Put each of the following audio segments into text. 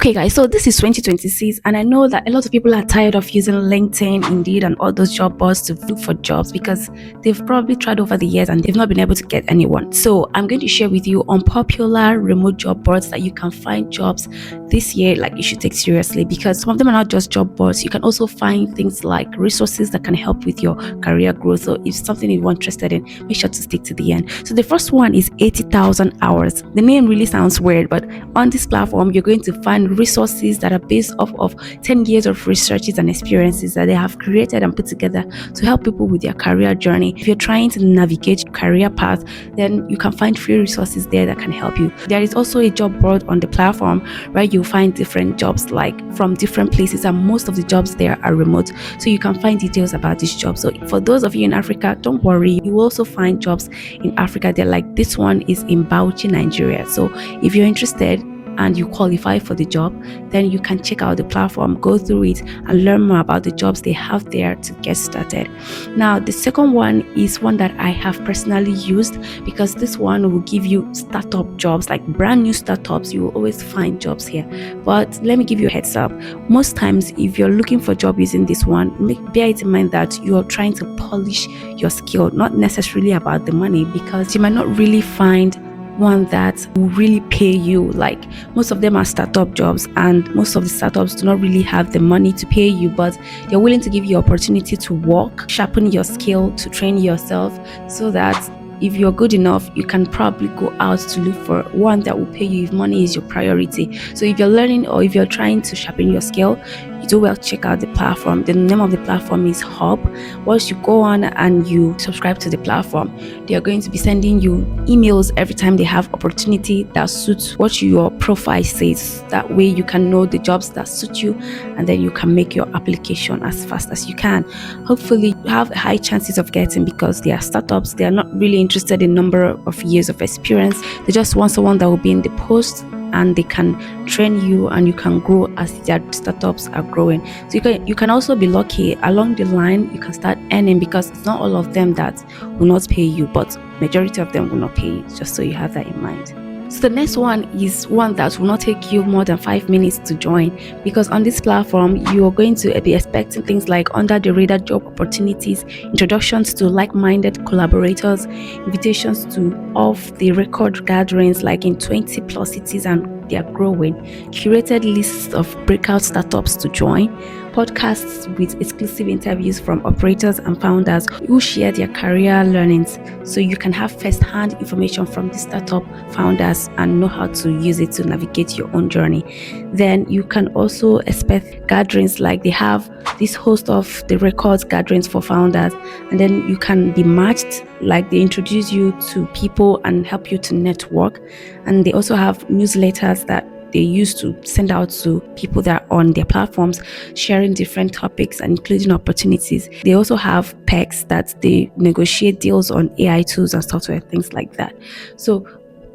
Okay guys, so this is 2026 and I know that a lot of people are tired of using LinkedIn, Indeed and all those job boards to look for jobs because they've probably tried over the years and they've not been able to get anyone. So I'm going to share with you unpopular remote job boards that you can find jobs this year like you should take seriously, because some of them are not just job boards. You can also find things like resources that can help with your career growth. So if something you're interested in, make sure to stick to the end. So the first one is 80,000 hours. The name really sounds weird, but on this platform you're going to find resources that are based off of 10 years of researches and experiences that they have created and put together to help people with their career journey. If you're trying to navigate your career path, then you can find free resources there that can help you. There is also a job board on the platform where you'll find different jobs like from different places, and most of the jobs there are remote, so you can find details about this job. So for those of you in Africa, don't worry, you will also find jobs in Africa. They're like, this one is in Bauchi, Nigeria. So if you're interested and you qualify for the job, then you can check out the platform, go through it and learn more about the jobs they have there to get started. Now the second one is one that I have personally used, because this one will give you startup jobs, like brand new startups. You will always find jobs here, but let me give you a heads up. Most times if you're looking for a job using this one, bear it in mind that you're trying to polish your skill, not necessarily about the money, because you might not really find one that will really pay you. Like most of them are startup jobs, and most of the startups do not really have the money to pay you, but they're willing to give you opportunity to work, sharpen your skill, to train yourself, so that if you're good enough, you can probably go out to look for one that will pay you if money is your priority. So if you're learning or if you're trying to sharpen your skill, you do well check out the platform. The name of the platform is Hub. Once you go on and you subscribe to the platform, they are going to be sending you emails every time they have opportunity that suits what your profile says. That way you can know the jobs that suit you, and then you can make your application as fast as you can. Hopefully you have high chances of getting, because they are startups. They are not really interested in number of years of experience. They just want someone that will be in the post and they can train you, and you can grow as their startups are growing. So you can also be lucky along the line. You can start earning, because it's not all of them that will not pay you, but majority of them will not pay you, just so you have that in mind. So the next one is one that will not take you more than 5 minutes to join, because on this platform you are going to be expecting things like under the radar job opportunities, introductions to like-minded collaborators, invitations to off the record gatherings like in 20 plus cities and they are growing, curated lists of breakout startups to join, podcasts with exclusive interviews from operators and founders who share their career learnings, so you can have first-hand information from the startup founders and know how to use it to navigate your own journey. Then you can also expect gatherings, like they have this host of the records gatherings for founders, and then you can be matched, like they introduce you to people and help you to network. And they also have newsletters that they use to send out to people that are on their platforms, sharing different topics and including opportunities. They also have perks that they negotiate deals on AI tools and software, things like that. So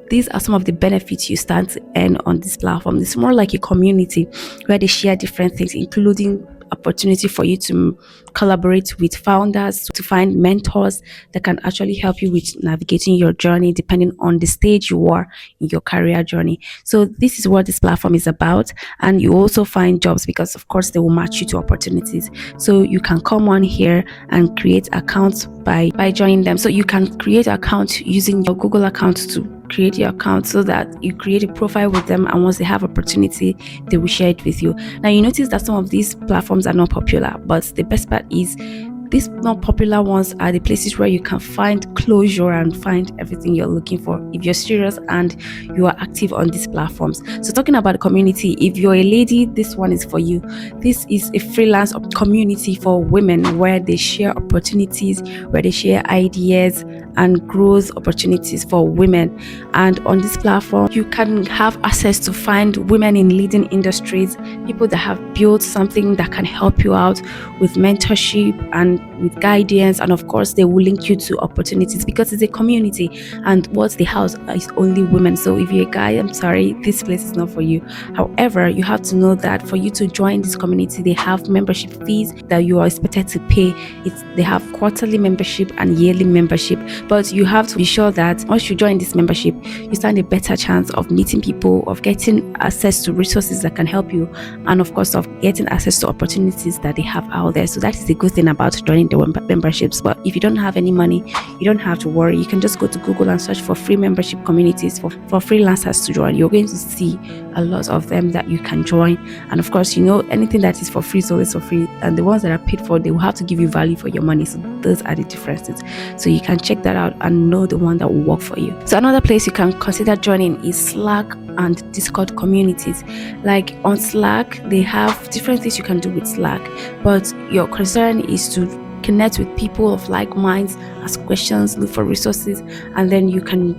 these are some of the benefits you stand to earn on this platform. It's more like a community where they share different things, including opportunity for you to collaborate with founders, to find mentors that can actually help you with navigating your journey depending on the stage you are in your career journey. So this is what this platform is about. And you also find jobs, because of course they will match you to opportunities. So you can come on here and create accounts by joining them. So you can create an account using your Google account to create your account, so that you create a profile with them, and once they have opportunity they will share it with you. Now you notice that some of these platforms are not popular, but the best part is these not popular ones are the places where you can find closure and find everything you're looking for if you're serious and you are active on these platforms. So talking about the community, if you're a lady, this one is for you. This is a freelance community for women where they share opportunities, where they share ideas and growth opportunities for women. And on this platform you can have access to find women in leading industries, people that have built something that can help you out with mentorship and with guidance, and of course they will link you to opportunities, because it's a community and what they house is only women. So if you're a guy, I'm sorry, this place is not for you. However, you have to know that for you to join this community, they have membership fees that you are expected to pay. They have quarterly membership and yearly membership. But you have to be sure that once you join this membership, you stand a better chance of meeting people, of getting access to resources that can help you, and of course of getting access to opportunities that they have out there. So that is the good thing about joining the memberships. But if you don't have any money, you don't have to worry. You can just go to Google and search for free membership communities for freelancers to join. You're going to see a lot of them that you can join. And of course, anything that is for free is always for free, and the ones that are paid for, they will have to give you value for your money. So those are the differences. So you can check that out and know the one that will work for you. So another place you can consider joining is Slack and Discord communities. Like on Slack, they have different things you can do with Slack, but your concern is to connect with people of like minds, ask questions, look for resources, and then you can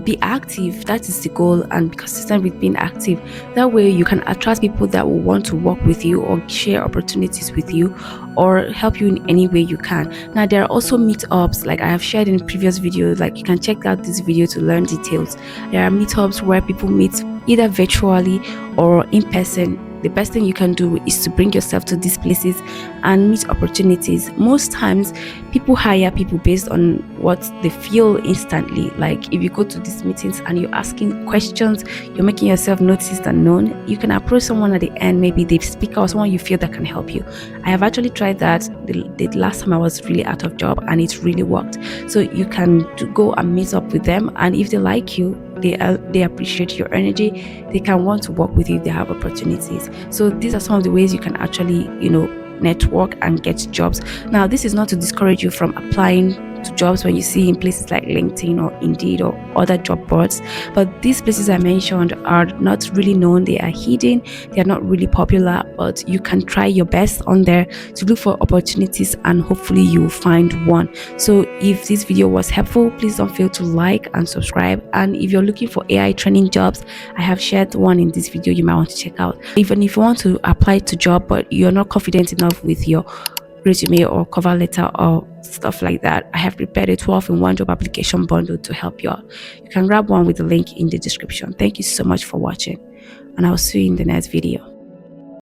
be active. That is the goal, and be consistent with being active. That way you can attract people that will want to work with you or share opportunities with you or help you in any way you can. Now there are also meetups, like I have shared in previous videos. Like you can check out this video to learn details. There are meetups where people meet either virtually or in person. The best thing you can do is to bring yourself to these places and meet opportunities. Most times people hire people based on what they feel instantly. Like if you go to these meetings and you're asking questions, you're making yourself noticed and known, you can approach someone at the end, maybe the speaker or someone you feel that can help you. I have actually tried that the last time I was really out of job, and it really worked. So you can go and meet up with them, and if they like you, they appreciate your energy, they can want to work with you if they have opportunities. So these are some of the ways you can actually network and get jobs. Now this is not to discourage you from applying to jobs when you see in places like LinkedIn or Indeed or other job boards, but these places I mentioned are not really known. They are hidden, they are not really popular, but you can try your best on there to look for opportunities, and hopefully you will find one. So if this video was helpful, please don't fail to like and subscribe. And if you're looking for AI training jobs, I have shared one in this video you might want to check out. Even if you want to apply to job but you're not confident enough with your resume or cover letter or stuff like that, I have prepared a 12-in-1 job application bundle to help you out. You can grab one with the link in the description. Thank you so much for watching, and I'll see you in the next video.